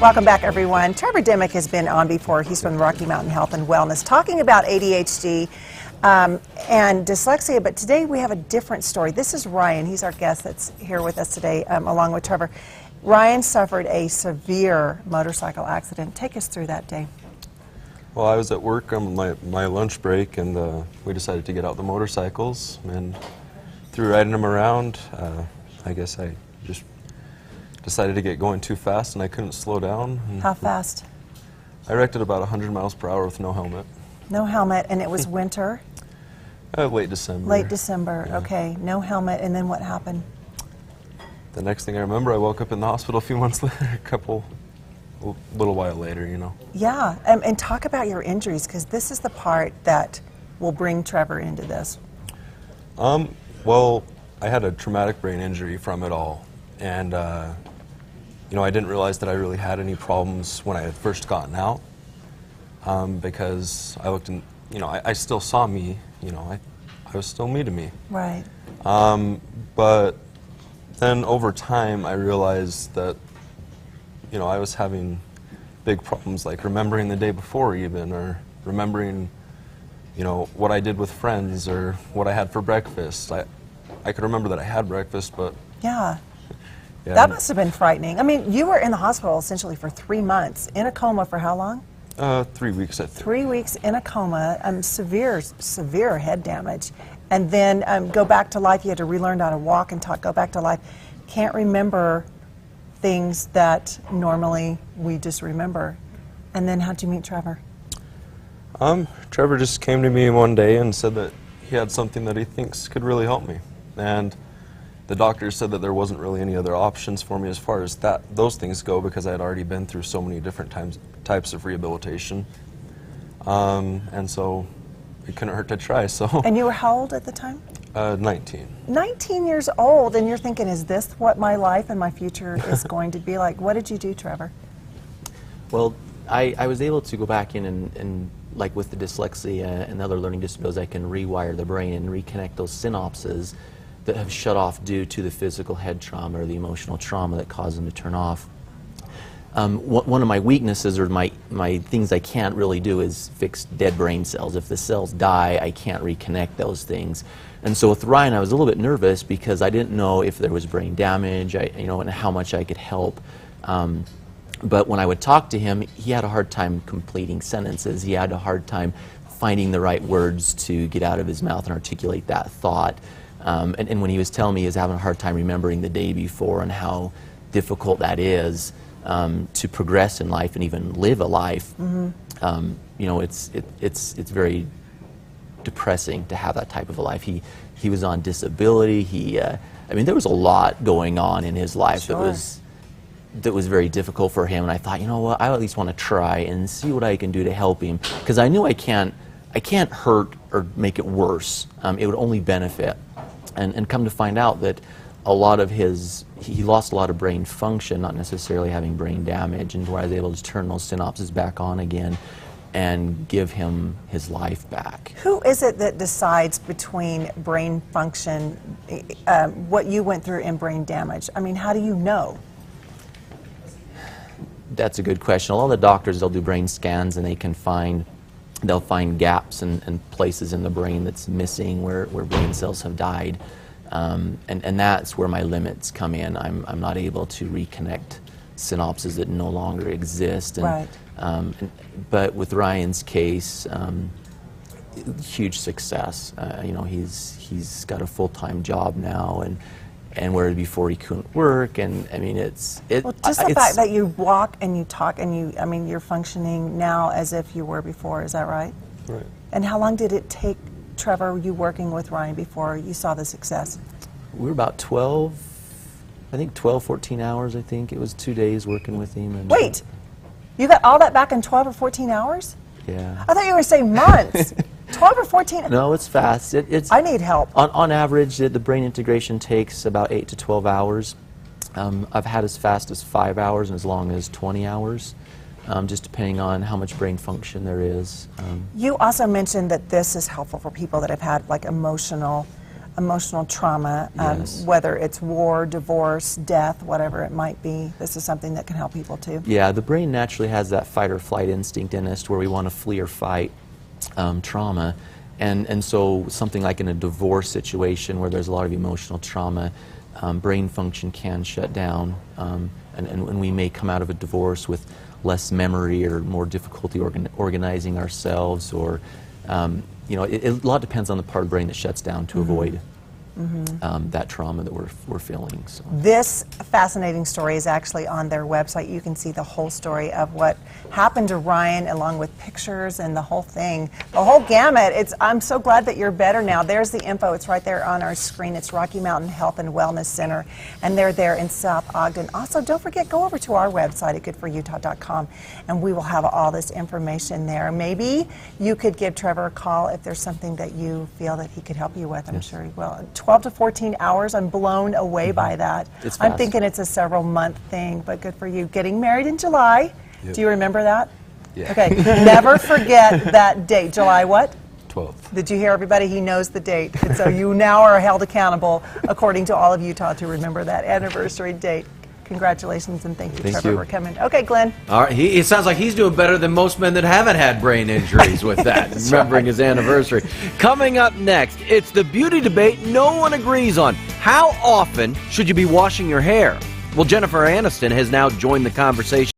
Welcome back, everyone. Trevor Dimmick has been on before. He's from Rocky Mountain Health and Wellness, talking about ADHD and dyslexia. But today we have a different story. This is Ryan. He's our guest that's here with us today, along with Trevor. Ryan suffered a severe motorcycle accident. Take us through that day. Well, I was at work on my lunch break, and we decided to get out the motorcycles. And through riding them around, I guess I just decided to get going too fast, and I couldn't slow down. How fast? I wrecked at about 100 miles per hour with no helmet. No helmet, and it was winter? Late December. Late December, Yeah. Okay. No helmet, and then what happened? The next thing I remember, I woke up in the hospital a few months later, a little while later, you know. Yeah, and talk about your injuries, because this is the part that will bring Trevor into this. Well, I had a traumatic brain injury from it all, and you know, I didn't realize that I really had any problems when I had first gotten out, because I looked and, you know, I still saw me, you know, I was still me to me. Right. But then over time I realized that, you know, I was having big problems, like remembering the day before even, or remembering, you know, what I did with friends or what I had for breakfast. I could remember that I had breakfast, but... Yeah. Yeah. That must have been frightening. I mean, you were in the hospital essentially for 3 months, in a coma for how long? 3 weeks, I think. 3 weeks in a coma, severe head damage. And then go back to life. You had to relearn how to walk and talk, go back to life. Can't remember things that normally we just remember. And then how'd you meet Trevor? Trevor just came to me one day and said that he had something that he thinks could really help me. And the doctor said that there wasn't really any other options for me as far as those things go, because I had already been through so many different types of rehabilitation. And so it couldn't hurt to try. So. And you were how old at the time? 19. 19 years old, and you're thinking, is this what my life and my future is going to be like? What did you do, Trevor? Well, I was able to go back in and like with the dyslexia and other learning disabilities, I can rewire the brain and reconnect those synapses that have shut off due to the physical head trauma or the emotional trauma that caused them to turn off. One of my weaknesses, or my things I can't really do, is fix dead brain cells. If the cells die, I can't reconnect those things. And so with Ryan, I was a little bit nervous because I didn't know if there was brain damage, you know, and how much I could help. But when I would talk to him, he had a hard time completing sentences. He had a hard time finding the right words to get out of his mouth and articulate that thought. And when he was telling me he was having a hard time remembering the day before and how difficult that is to progress in life and even live a life, you know, it's very depressing to have that type of a life. He was on disability. I mean, there was a lot going on in his life. Sure. that was very difficult for him. And I thought, you know what, I at least want to try and see what I can do to help him, because I knew I can't hurt or make it worse. It would only benefit. And come to find out that a lot of he lost a lot of brain function, not necessarily having brain damage, and where I was able to turn those synapses back on again and give him his life back. Who is it that decides between brain function, what you went through, and brain damage? I mean, how do you know? That's a good question. A lot of the doctors, they'll do brain scans and they'll find gaps and places in the brain that's missing where brain cells have died. And that's where my limits come in. I'm not able to reconnect synapses that no longer exist. And, right. But with Ryan's case, huge success. You know, he's got a full-time job now, and where before he couldn't work, and I mean Well, just the fact that you walk and you talk and I mean, you're functioning now as if you were before. Is that right? Right. And how long did it take, Trevor, you working with Ryan before you saw the success? We were about 12, 14 hours, I think. It was 2 days working with him. And, Wait, you got all that back in 12 or 14 hours? Yeah. I thought you were saying months. 12 or 14? No, it's fast. It's I need help. On average, the brain integration takes about 8 to 12 hours. I've had as fast as 5 hours and as long as 20 hours, just depending on how much brain function there is. You also mentioned that this is helpful for people that have had like emotional emotional trauma, Yes. whether it's war, divorce, death, whatever it might be. This is something that can help people too. Yeah, the brain naturally has that fight or flight instinct in us where we want to flee or fight trauma. And so something like in a divorce situation where there's a lot of emotional trauma, brain function can shut down, and we may come out of a divorce with less memory or more difficulty organizing ourselves, or you know, a lot depends on the part of the brain that shuts down to avoid that trauma that we're feeling. So. This fascinating story is actually on their website. You can see the whole story of what happened to Ryan, along with pictures and the whole thing, the whole gamut. I'm so glad that you're better now. There's the info. It's right there on our screen. It's Rocky Mountain Health and Wellness Center, and they're there in South Ogden. Also, don't forget, go over to our website at goodforutah.com, and we will have all this information there. Maybe you could give Trevor a call if there's something that you feel that he could help you with. I'm sure he will. 12 to 14 hours. I'm blown away by that. It's I'm fast. thinking it's a several month thing, but good for you. Getting married in July. Yep. Do you remember that? Yeah. Okay. Never forget that date. July what? 12th. Did you hear, everybody? He knows the date. And so you now are held accountable, according to all of Utah, to remember that anniversary date. Congratulations and thank you, Thank Trevor, you. for coming. Okay, Glenn. All right, it sounds like he's doing better than most men that haven't had brain injuries with that, remembering his anniversary. Coming up next, it's the beauty debate no one agrees on. How often should you be washing your hair? Well, Jennifer Aniston has now joined the conversation.